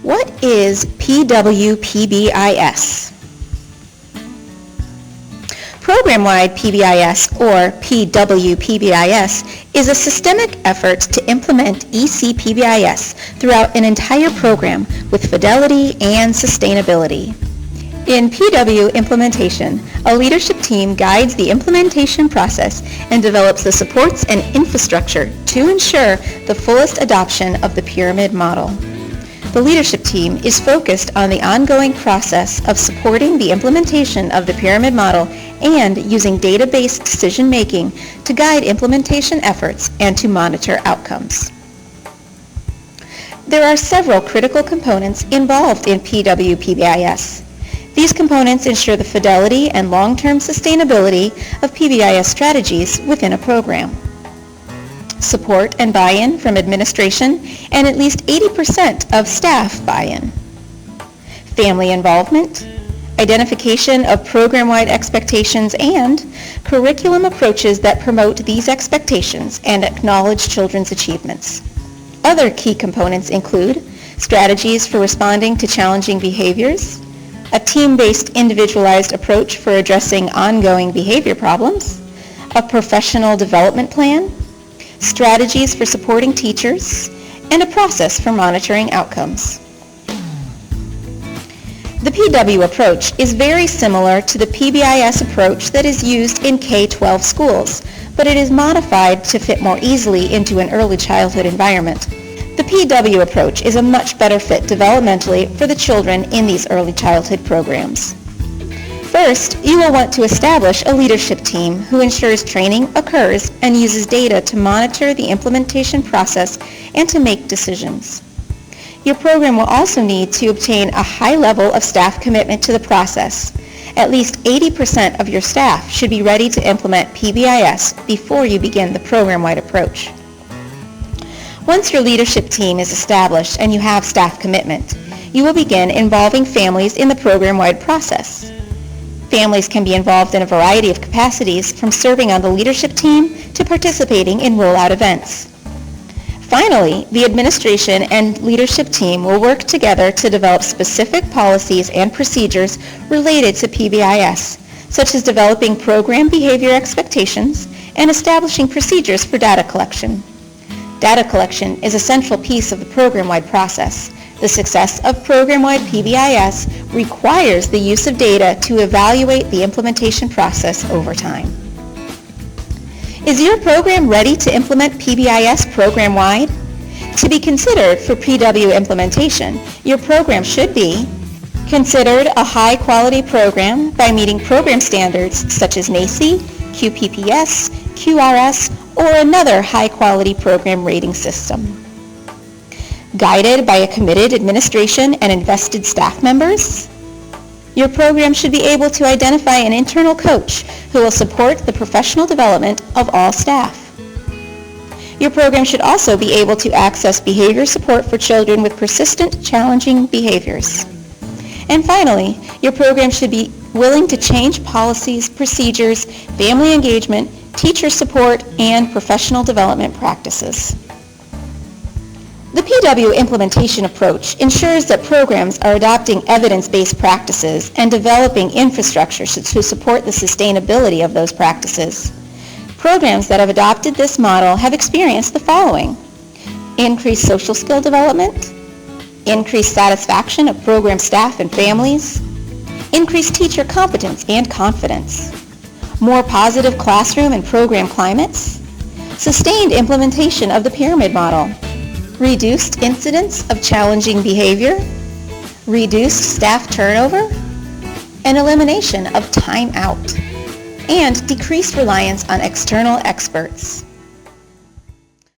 What is PBIS? Program-wide PBIS, or PBIS, is a systemic effort to implement EC-PBIS throughout an entire program with fidelity and sustainability. In PW implementation, a leadership team guides the implementation process and develops the supports and infrastructure to ensure the fullest adoption of the pyramid model. The leadership team is focused on the ongoing process of supporting the implementation of the pyramid model and using data-based decision-making to guide implementation efforts and to monitor outcomes. There are several critical components involved in PBIS. These components ensure the fidelity and long-term sustainability of PBIS strategies within a program. Support and buy-in from administration and at least 80% of staff buy-in. Family involvement, identification of program-wide expectations, and curriculum approaches that promote these expectations and acknowledge children's achievements. Other key components include strategies for responding to challenging behaviors, a team-based individualized approach for addressing ongoing behavior problems, a professional development plan, strategies for supporting teachers, and a process for monitoring outcomes. The PW approach is very similar to the PBIS approach that is used in K-12 schools, but it is modified to fit more easily into an early childhood environment. The PW approach is a much better fit developmentally for the children in these early childhood programs. First, you will want to establish a leadership team who ensures training occurs and uses data to monitor the implementation process and to make decisions. Your program will also need to obtain a high level of staff commitment to the process. At least 80% of your staff should be ready to implement PBIS before you begin the program-wide approach. Once your leadership team is established and you have staff commitment, you will begin involving families in the program-wide process. Families can be involved in a variety of capacities, from serving on the leadership team to participating in rollout events. Finally, the administration and leadership team will work together to develop specific policies and procedures related to PBIS, such as developing program behavior expectations and establishing procedures for data collection. Data collection is a central piece of the program-wide process. The success of program-wide PBIS requires the use of data to evaluate the implementation process over time. Is your program ready to implement PBIS program-wide? To be considered for PW implementation, your program should be considered a high-quality program by meeting program standards such as NACCE, QPPS, QRS, or another high-quality program rating system. Guided by a committed administration and invested staff members, your program should be able to identify an internal coach who will support the professional development of all staff. Your program should also be able to access behavior support for children with persistent, challenging behaviors. And finally, your program should be willing to change policies, procedures, family engagement, teacher support, and professional development practices. The PW implementation approach ensures that programs are adopting evidence-based practices and developing infrastructure to support the sustainability of those practices. Programs that have adopted this model have experienced the following: increased social skill development, increased satisfaction of program staff and families, increased teacher competence and confidence, more positive classroom and program climates, sustained implementation of the pyramid model, reduced incidence of challenging behavior, reduced staff turnover, and elimination of time out, and decreased reliance on external experts.